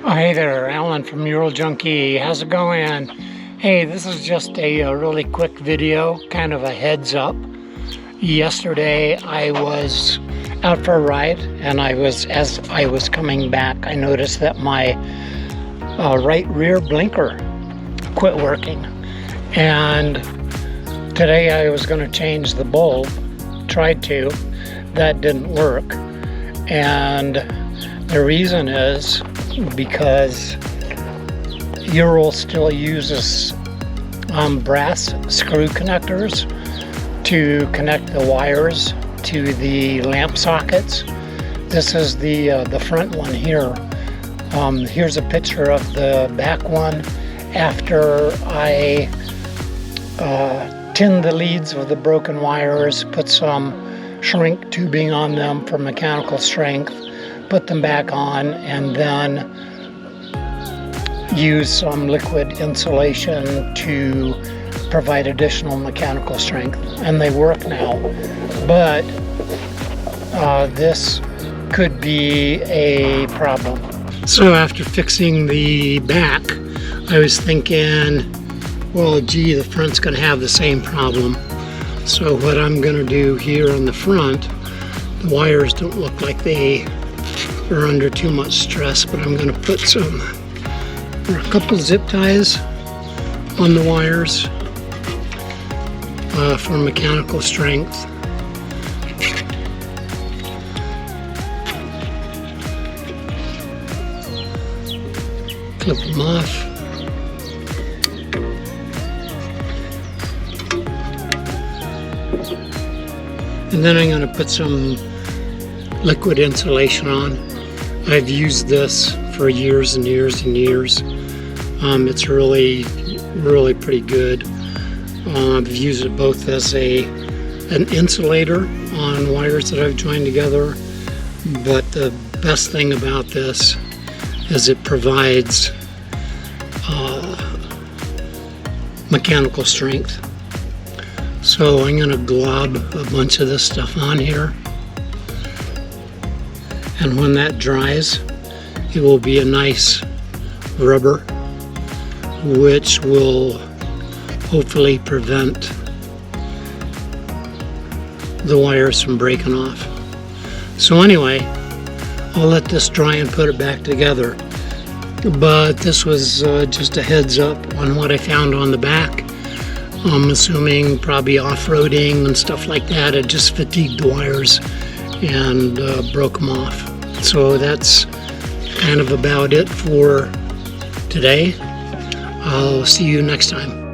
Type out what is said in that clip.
Oh, hey there, Alan from Ural Junkie. How's it going? Hey, this is just a really quick video, kind of a heads up. Yesterday I was out for a ride, and as I was coming back, I noticed that my right rear blinker quit working. And today I was going to change the bulb, tried to, that didn't work. And the reason is because Ural still uses brass screw connectors to connect the wires to the lamp sockets. This is the front one here. Here's a picture of the back one after I tinned the leads with the broken wires, put some shrink tubing on them for mechanical strength, put them back on, and then use some liquid insulation to provide additional mechanical strength. And they work now, but this could be a problem. So after fixing the back, I was thinking, well, gee, the front's going to have the same problem. So what I'm going to do here on the front, the wires don't look like they are under too much stress, but I'm going to put a couple zip ties on the wires for mechanical strength. Clip them off. And then I'm going to put some liquid insulation on. I've used this for years and years and years. It's really pretty good. I've used it both as an insulator on wires that I've joined together, but the best thing about this is it provides mechanical strength. So I'm going to glob a bunch of this stuff on here, and when that dries, it will be a nice rubber, which will hopefully prevent the wires from breaking off. So anyway, I'll let this dry and put it back together. But this was just a heads up on what I found on the back. I'm assuming probably off-roading and stuff like that. It just fatigued the wires and broke them off. So that's kind of about it for today. I'll see you next time.